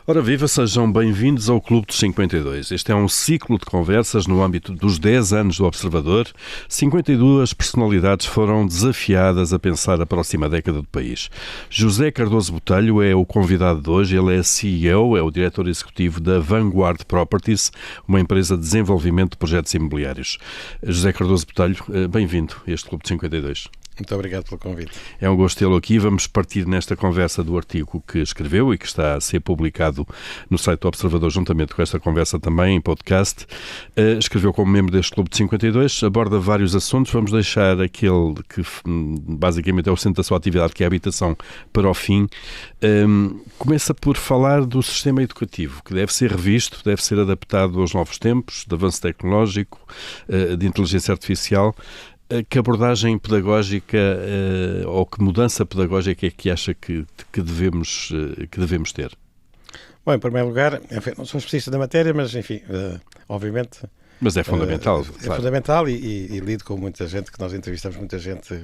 Ora viva, sejam bem-vindos ao Clube dos 52. Este é um ciclo de conversas no âmbito dos 10 anos do Observador. 52 personalidades foram desafiadas a pensar a próxima década do país. José Cardoso Botelho é o convidado de hoje. Ele é CEO, é o diretor executivo da Vanguard Properties, uma empresa de desenvolvimento de projetos imobiliários. José Cardoso Botelho, bem-vindo a este Clube de 52. Muito obrigado pelo convite. É um gosto tê-lo aqui. Vamos partir nesta conversa do artigo que escreveu e que está a ser publicado no site do Observador, juntamente com esta conversa também em podcast. Escreveu como membro deste Clube de 52, aborda vários assuntos. Vamos deixar aquele que basicamente é o centro da sua atividade, que é a habitação, para o fim. Começa por falar do sistema educativo, que deve ser revisto, deve ser adaptado aos novos tempos, de avanço tecnológico, de inteligência artificial. Que abordagem pedagógica ou que mudança pedagógica é que acha que devemos ter? Bom, em primeiro lugar, enfim, não sou especialista da matéria, mas enfim, obviamente... Mas é fundamental. É claro. fundamental e lido com muita gente, que nós entrevistamos muita gente,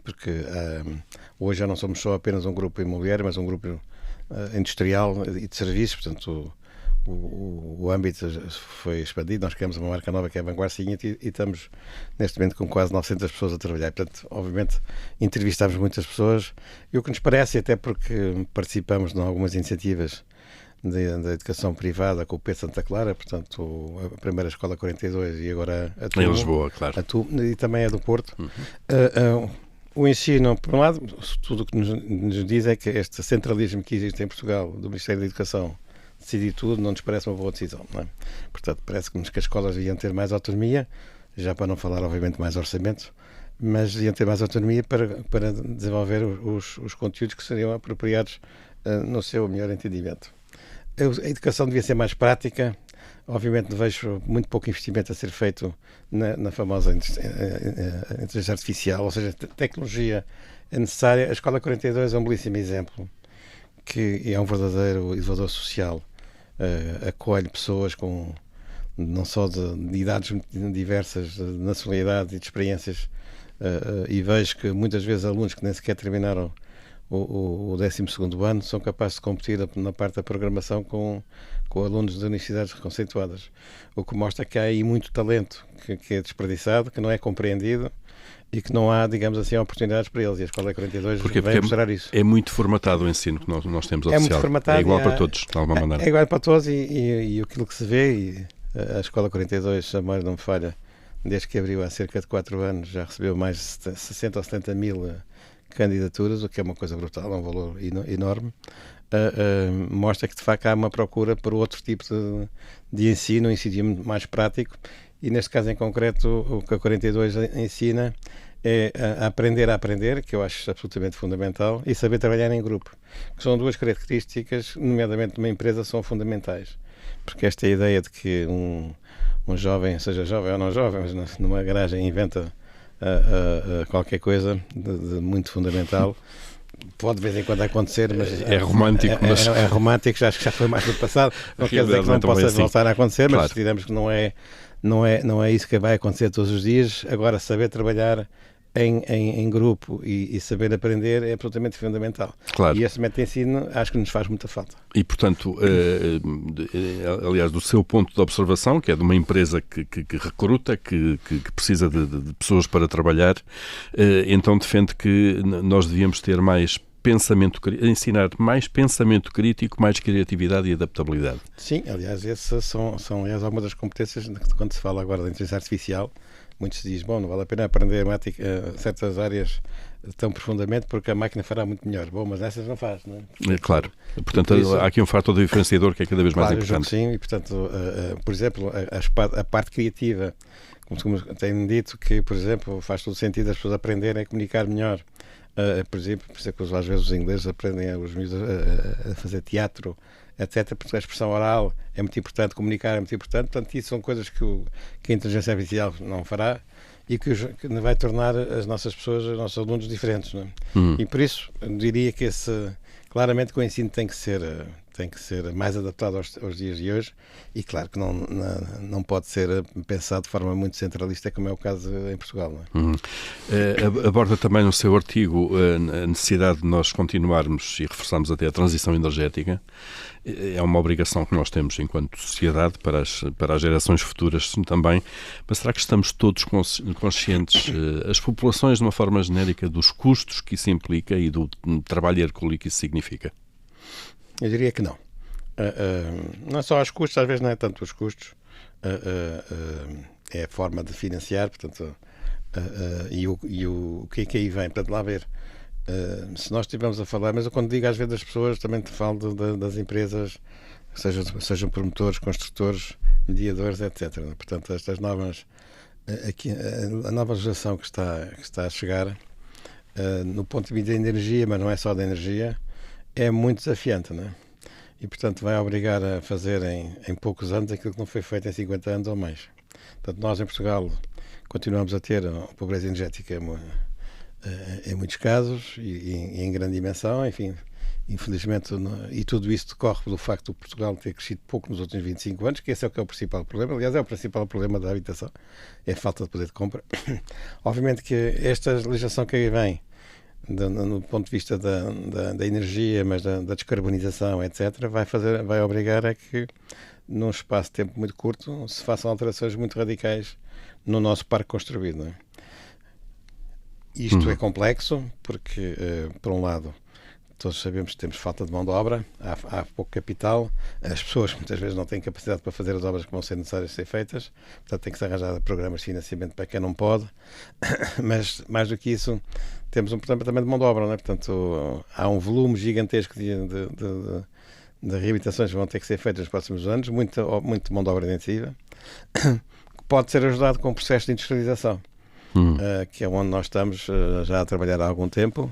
porque hoje já não somos só apenas um grupo imobiliário, mas um grupo industrial e de serviços, portanto... O âmbito foi expandido, nós criamos uma marca nova que é a Vanguard Signature e estamos neste momento com quase 900 pessoas a trabalhar. Portanto, obviamente, entrevistamos muitas pessoas e o que nos parece, até porque participamos de algumas iniciativas da educação privada com o P Santa Clara, portanto, a primeira escola 42 e agora a TUM. Em Lisboa, claro. A TUM, e também a do Porto. O ensino, por um lado, tudo o que nos diz é que este centralismo que existe em Portugal do Ministério da Educação, decidir tudo, não nos parece uma boa decisão, não é? Portanto, parece-nos que as escolas deviam ter mais autonomia, já para não falar, obviamente, mais orçamento, mas deviam ter mais autonomia para desenvolver os conteúdos que seriam apropriados no seu melhor entendimento. A educação devia ser mais prática. Obviamente, vejo muito pouco investimento a ser feito na famosa inteligência artificial, ou seja, a tecnologia é necessária. A Escola 42 é um belíssimo exemplo, que é um verdadeiro elevador social, acolhe pessoas com não só de idades diversas, de nacionalidades e de experiências, e vejo que muitas vezes alunos que nem sequer terminaram o 12º ano são capazes de competir na parte da programação com alunos de universidades reconceituadas, o que mostra que há aí muito talento que é desperdiçado, que não é compreendido e que não há, digamos assim, oportunidades para eles. E a Escola 42 vai mostrar isso. É muito formatado o ensino que nós temos oficial. É muito formatado. É igual para todos, de alguma maneira. É igual para todos e aquilo que se vê, e a Escola 42, se a memória não me falha, desde que abriu há cerca de 4 anos, já recebeu mais de 60 ou 70 mil candidaturas, o que é uma coisa brutal, é um valor enorme. Mostra que, de facto, há uma procura por outro tipo de ensino, um ensino mais prático. E neste caso em concreto, o que a 42 ensina é a aprender, que eu acho absolutamente fundamental, e saber trabalhar em grupo, que são duas características, nomeadamente numa empresa, são fundamentais. Porque esta ideia de que um jovem, seja jovem ou não jovem, mas numa garagem inventa qualquer coisa de muito fundamental, pode de vez em quando acontecer, mas é romântico. É romântico, acho que já foi mais no passado, não quer dizer que não possa voltar a acontecer, mas digamos que não é isso que vai acontecer todos os dias. Agora, saber trabalhar em grupo e saber aprender é absolutamente fundamental. Claro. E esse método de ensino acho que nos faz muita falta. E, portanto, aliás, do seu ponto de observação, que é de uma empresa que recruta, que precisa de pessoas para trabalhar, então defende que nós devíamos ter mais ensinar mais pensamento crítico, mais criatividade e adaptabilidade. Sim, aliás, essas são aliás, algumas das competências quando se fala agora da inteligência artificial. Muitos dizem, não vale a pena aprender certas áreas tão profundamente porque a máquina fará muito melhor. Bom, mas essas não faz, não é? Claro. Portanto, há aqui um fator diferenciador que é cada vez mais importante. Sim, e portanto, por exemplo, a parte criativa, como tenho dito, que, por exemplo, faz todo sentido as pessoas aprenderem a comunicar melhor. Por exemplo, às vezes os ingleses aprendem a fazer teatro, etc. Porque a expressão oral é muito importante, comunicar é muito importante. Portanto, isso são coisas que a inteligência artificial não fará e que vai tornar as nossas pessoas, os nossos alunos diferentes. Não é? E por isso, eu diria que claramente que o ensino tem que ser tem que ser mais adaptado aos dias de hoje e claro que não pode ser pensado de forma muito centralista, como é o caso em Portugal. Não é? Aborda também no seu artigo a necessidade de nós continuarmos e reforçarmos até a transição energética. É uma obrigação que nós temos enquanto sociedade para as gerações futuras também, mas será que estamos todos conscientes, as populações de uma forma genérica, dos custos que isso implica e do trabalho hercúleo que isso significa? Eu diria que não. Não é só os custos, às vezes não é tanto os custos, é a forma de financiar, portanto, e o que é que aí vem? Portanto, lá ver. Se nós estivermos a falar, mas eu quando digo às vezes as pessoas também te falo das empresas, sejam promotores, construtores, mediadores, etc. Portanto, estas novas, a nova legislação que está a chegar, no ponto de vista da energia, mas não é só da energia, é muito desafiante, não é? E, portanto, vai obrigar a fazer em poucos anos aquilo que não foi feito em 50 anos ou mais. Portanto, nós em Portugal continuamos a ter pobreza energética em muitos casos e em grande dimensão, enfim, infelizmente, e tudo isso decorre pelo facto de Portugal ter crescido pouco nos últimos 25 anos, que esse é o que é o principal problema. Aliás, é o principal problema da habitação, é a falta de poder de compra. Obviamente que esta legislação que aí vem, no ponto de vista da energia, mas da descarbonização, etc., vai obrigar a que, num espaço de tempo muito curto, se façam alterações muito radicais no nosso parque construído. Não é? Isto é complexo porque, por um lado, todos sabemos que temos falta de mão de obra, há pouco capital, as pessoas muitas vezes não têm capacidade para fazer as obras que vão ser necessárias ser feitas, portanto tem que se arranjar programas de financiamento para quem não pode, mas mais do que isso temos um problema também de mão de obra, não é? Portanto há um volume gigantesco de reabilitações que vão ter que ser feitas nos próximos anos, muito mão de obra intensiva, que pode ser ajudado com o processo de industrialização, que é onde nós estamos já a trabalhar há algum tempo,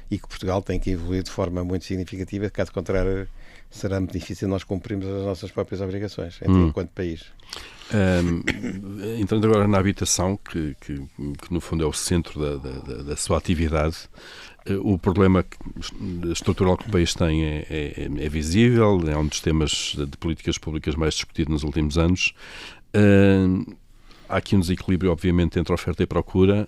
e que Portugal tem que evoluir de forma muito significativa, caso contrário será muito difícil nós cumprirmos as nossas próprias obrigações enquanto país. Entrando agora na habitação, que no fundo é o centro da sua atividade, o problema estrutural que o país tem é visível, é um dos temas de políticas públicas mais discutido nos últimos anos. Há aqui um desequilíbrio, obviamente, entre oferta e procura.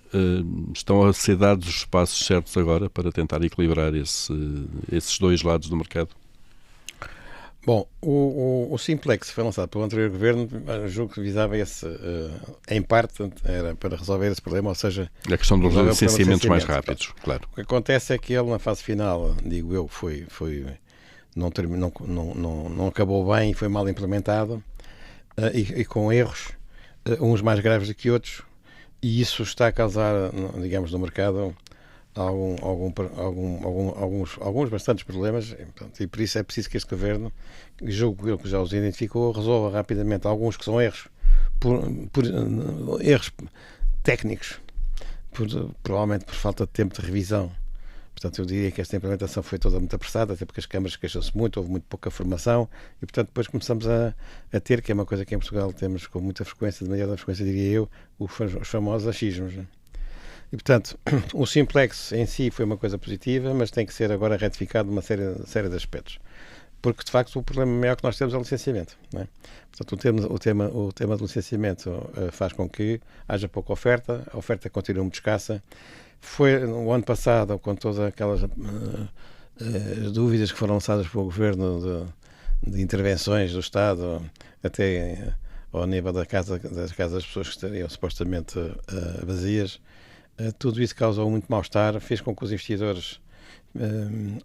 Estão a ser dados os passos certos agora para tentar equilibrar esses dois lados do mercado? Bom, o Simplex foi lançado pelo anterior governo, julgo que visava em parte, era para resolver esse problema, ou seja... A questão dos licenciamentos mais rápidos, claro. O que acontece é que ele, na fase final, digo eu, não acabou bem e foi mal implementado, e com erros, uns mais graves do que outros, e isso está a causar, digamos, no mercado alguns bastantes problemas, e por isso é preciso que este governo, julgo eu que já os identificou, resolva rapidamente alguns que são erros, por erros técnicos, provavelmente por falta de tempo de revisão. Portanto, eu diria que esta implementação foi toda muito apressada, até porque as câmaras queixam-se muito, houve muito pouca formação e, portanto, depois começamos a ter, que é uma coisa que em Portugal temos com muita frequência, demasiada frequência, diria eu, os famosos achismos. E, portanto, o Simplex em si foi uma coisa positiva, mas tem que ser agora retificado numa série de aspectos. Porque, de facto, o problema maior que nós temos é o licenciamento. Não é? Portanto, o tema do licenciamento faz com que haja pouca oferta, a oferta continua muito escassa. Foi no ano passado, com todas aquelas dúvidas que foram lançadas pelo Governo de intervenções do Estado, até ao nível das casas das pessoas que estariam supostamente vazias, tudo isso causou muito mal-estar, fez com que os investidores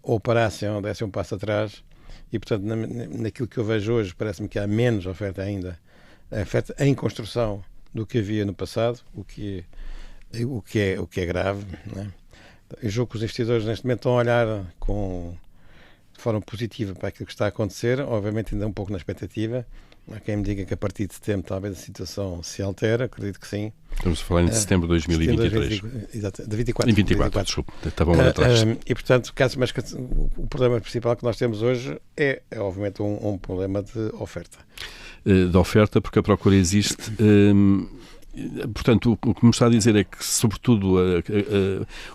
ou parassem ou dessem um passo atrás e, portanto, naquilo que eu vejo hoje, parece-me que há menos oferta ainda, oferta em construção do que havia no passado, o que é grave. Não é? Eu julgo que os investidores neste momento estão a olhar de forma positiva para aquilo que está a acontecer, obviamente ainda um pouco na expectativa. Há quem me diga que a partir de setembro talvez a situação se altere, acredito que sim. Estamos a falar em setembro de 2023. Exato, de 24. Em 24, desculpe, estava lá atrás. E portanto, mas o problema principal que nós temos hoje é obviamente um problema de oferta. De oferta, porque a procura existe. Portanto, o que me está a dizer é que, sobretudo,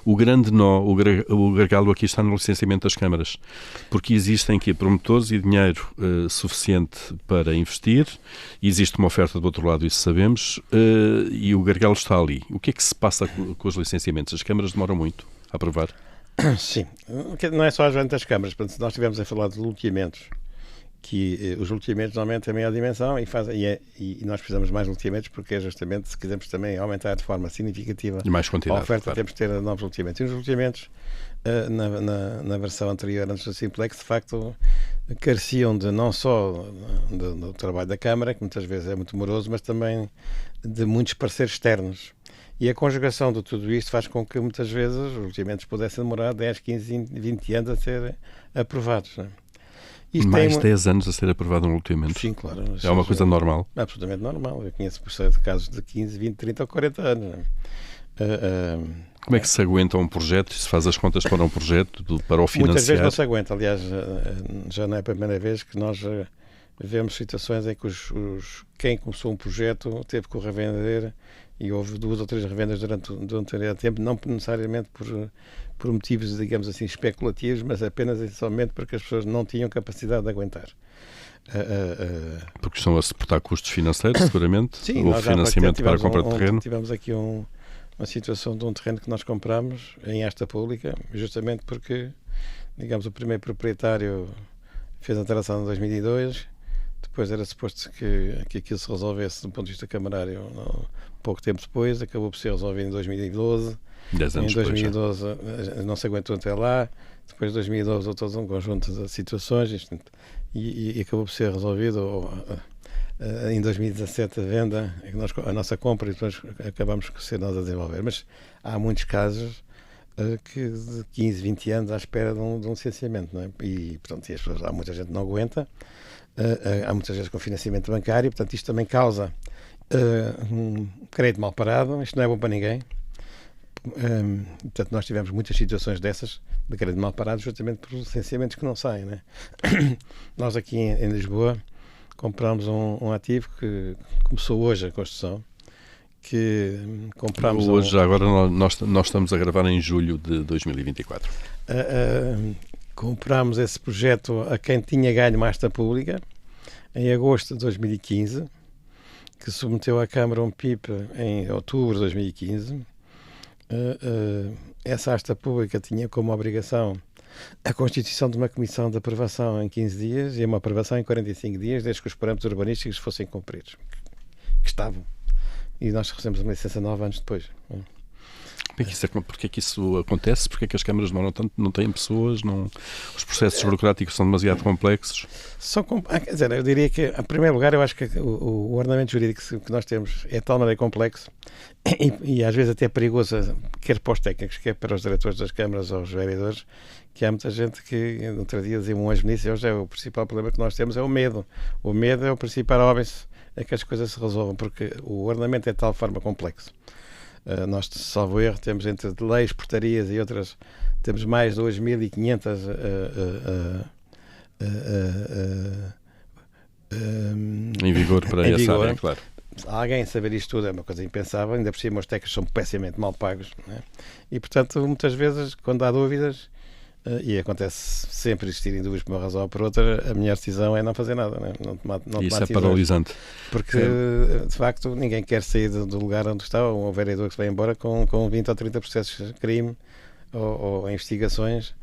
o grande nó, o gargalo aqui está no licenciamento das câmaras, porque existem aqui promotores e dinheiro suficiente para investir, e existe uma oferta do outro lado, isso sabemos, e o gargalo está ali. O que é que se passa com os licenciamentos? As câmaras demoram muito a aprovar? Sim, não é só junto das câmaras. Se nós estivermos a falar de loteamentos, que os loteamentos normalmente têm a maior dimensão e nós precisamos de mais loteamentos porque é justamente se quisermos também aumentar de forma significativa e mais quantidade, a oferta, claro. Temos de ter novos loteamentos. E os loteamentos, na versão anterior, antes do Simplex, de facto, careciam de não só do trabalho da Câmara, que muitas vezes é muito moroso, mas também de muitos parceiros externos. E a conjugação de tudo isto faz com que muitas vezes os loteamentos pudessem demorar 10, 15, 20 anos a ser aprovados, não é? Mais de 10 anos a ser aprovado um loteamento? Sim, claro. É uma coisa normal? Absolutamente normal. Eu conheço de casos de 15, 20, 30 ou 40 anos. Como é que se aguenta um projeto? Se faz as contas para um projeto, para o financiar? Muitas vezes não se aguenta. Aliás, já não é a primeira vez que nós vemos situações em que quem começou um projeto teve que o revender e houve 2 ou 3 revendas durante um determinado tempo, não necessariamente por motivos, digamos assim, especulativos, mas apenas e somente porque as pessoas não tinham capacidade de aguentar. Porque estão a suportar custos financeiros, seguramente? Sim, ou financiamento para a compra de terreno? Tivemos aqui uma situação de um terreno que nós compramos em asta pública, justamente porque, digamos, o primeiro proprietário fez a alteração em 2002, depois era suposto que aquilo se resolvesse do ponto de vista camarário pouco tempo depois, acabou por ser resolvido em 2012. 10 anos em 2012 depois, não se aguentou até lá, depois de 2012 houve todo um conjunto de situações e acabou por ser resolvido em 2017 a venda, a nossa compra, e depois acabamos por ser nós a desenvolver. Mas há muitos casos que de 15, 20 anos à espera de um licenciamento, não é? E, portanto, há muita gente que não aguenta, há muitas vezes com financiamento bancário, portanto isto também causa um crédito mal parado, isto não é bom para ninguém. Portanto, nós tivemos muitas situações dessas de crédito mal parado justamente por licenciamentos que não saem, né? Nós aqui em Lisboa comprámos um ativo que começou hoje a construção, que comprámos hoje, agora nós estamos a gravar em julho de 2024. Comprámos esse projeto a quem tinha ganho uma asta pública em agosto de 2015, que submeteu à Câmara um PIP em outubro de 2015. Essa asta pública tinha como obrigação a constituição de uma comissão de aprovação em 15 dias e uma aprovação em 45 dias, desde que os parâmetros urbanísticos fossem cumpridos, que estavam. E nós recebemos uma licença 9 anos depois. Porquê é que isso acontece? Porquê é que as câmaras demoram tanto? Não têm pessoas? Os processos burocráticos são demasiado complexos? Quer dizer, eu diria que, em primeiro lugar, eu acho que o ordenamento jurídico que nós temos é de tal maneira complexo e às vezes até perigoso, quer para os técnicos, quer para os diretores das câmaras ou os vereadores, que há muita gente que, no outro dia, dizia um ex-ministro, hoje o principal problema que nós temos é o medo. O medo é o principal óbvio é que as coisas se resolvam, porque o ordenamento é de tal forma complexo. Nós, salvo erro, temos entre leis, portarias e outras, temos mais de 2.500 em vigor para essa área, claro. Alguém saber isto tudo é uma coisa impensável, ainda por cima os técnicos são pessimamente mal pagos, né? E, portanto, muitas vezes, quando há dúvidas, e acontece sempre existirem dúvidas por uma razão ou por outra, a melhor decisão é não fazer nada, né? Não tomar isso é paralisante. Porque, de facto, ninguém quer sair do lugar onde está, ou um vereador que se vai embora com 20 ou 30 processos de crime ou investigações,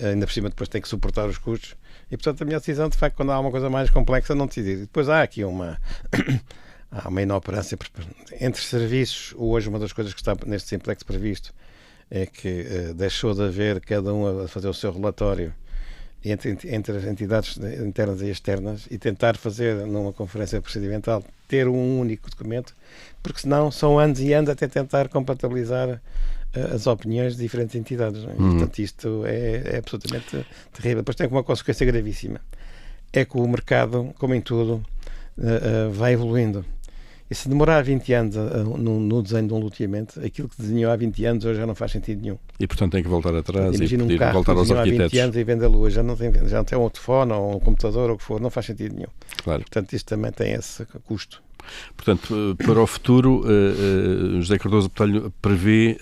ainda por cima depois tem que suportar os custos. E, portanto, a melhor decisão, de facto, quando há uma coisa mais complexa, não decidir. E depois há aqui uma inoperância entre serviços. Hoje, uma das coisas que está neste Simplex previsto é que deixou de haver cada um a fazer o seu relatório entre as entidades internas e externas e tentar fazer numa conferência procedimental ter um único documento, porque senão são anos e anos até tentar compatibilizar as opiniões de diferentes entidades. Não é? Portanto, isto é absolutamente terrível. Depois tem uma consequência gravíssima. É que o mercado, como em tudo, vai evoluindo. E se demorar 20 anos no desenho de um loteamento, aquilo que desenhou há 20 anos hoje já não faz sentido nenhum. E, portanto, tem que voltar atrás. Imagina e um carro voltar que aos desenhou há 20 arquitetos. anos e vende-lo hoje, já não tem um telefone ou um computador ou o que for, não faz sentido nenhum. Claro. Portanto, isto também tem esse custo. Portanto, para o futuro, José Cardoso Botelho prevê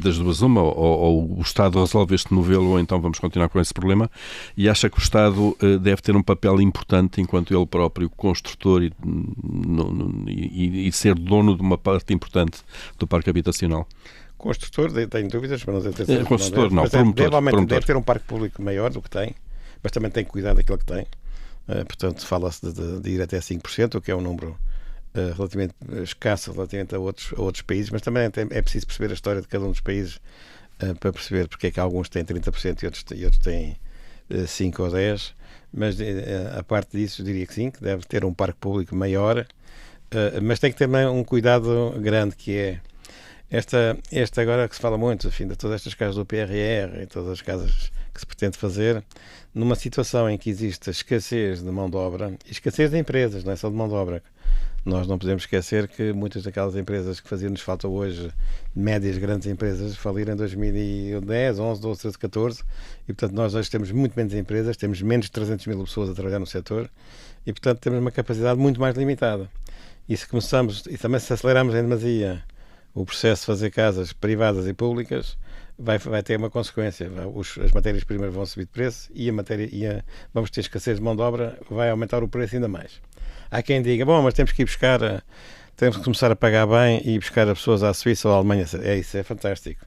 das duas uma, ou o Estado resolve este novelo, ou então vamos continuar com esse problema, e acha que o Estado deve ter um papel importante enquanto ele próprio construtor e ser dono de uma parte importante do parque habitacional. Construtor, tenho dúvidas, mas não deve construtor, não, promotor. Deve ter um parque público maior do que tem, mas também tem que cuidar daquilo que tem. Portanto, fala-se de ir até 5%, o que é um número relativamente escasso relativamente a outros países, mas também é preciso perceber a história de cada um dos países para perceber porque é que alguns têm 30% e outros têm 5 ou 10%, mas a parte disso eu diria que sim, que deve ter um parque público maior, mas tem que ter também um cuidado grande, que é esta agora que se fala muito, enfim, de todas estas casas do PRR e todas as casas que se pretende fazer, numa situação em que existe escassez de mão de obra e escassez de empresas, não é só de mão de obra. Nós não podemos esquecer que muitas daquelas empresas que faziam-nos falta hoje, médias, grandes empresas, faliram em 2010, 11, 12, 13, 14 e, portanto, nós hoje temos muito menos empresas, temos menos de 300 mil pessoas a trabalhar no setor e, portanto, temos uma capacidade muito mais limitada. E se começamos, e também se acelerarmos em demasia o processo de fazer casas privadas e públicas, vai ter uma consequência. As matérias-primas vão subir de preço e vamos ter escassez de mão de obra, vai aumentar o preço ainda mais. Há quem diga, bom, mas temos que começar a pagar bem e ir buscar as pessoas à Suíça ou à Alemanha. Isso é fantástico.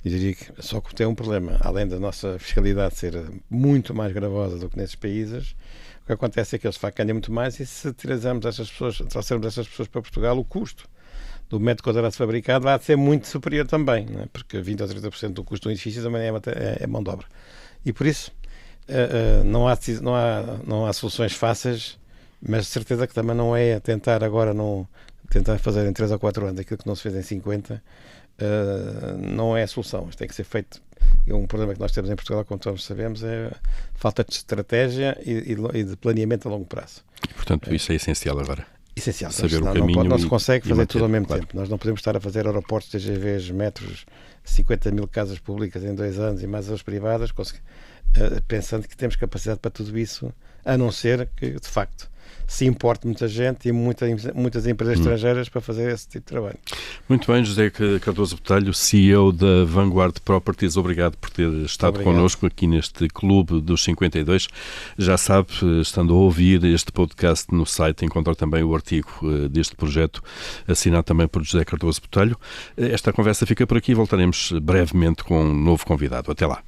E diria que só que tem um problema. Além da nossa fiscalidade ser muito mais gravosa do que nesses países, o que acontece é que eles ganham muito mais e se trouxermos essas pessoas para Portugal, o custo do metro quadrado fabricado vai ser muito superior também, não é? Porque 20% ou 30% do custo do edifício também é mão de obra. E por isso não há soluções fáceis, mas de certeza que também não é tentar fazer em 3 ou 4 anos aquilo que não se fez em 50, não é a solução. Isto tem que ser feito. E um problema que nós temos em Portugal, como todos sabemos, é falta de estratégia e de planeamento a longo prazo. E, portanto, isso é essencial agora. Essencial, saber o caminho não se consegue fazer tudo ao mesmo claro. tempo. Nós não podemos estar a fazer aeroportos, TGVs, metros, 50 mil casas públicas em 2 anos e mais as privadas, pensando que temos capacidade para tudo isso, a não ser que, de facto, se importe muita gente e muitas empresas estrangeiras para fazer esse tipo de trabalho. Muito bem, José Cardoso Botelho, CEO da Vanguard Properties, obrigado por ter estado connosco aqui neste Clube dos 52. Já sabe, estando a ouvir este podcast no site, encontra também o artigo deste projeto, assinado também por José Cardoso Botelho. Esta conversa fica por aqui, voltaremos brevemente com um novo convidado. Até lá.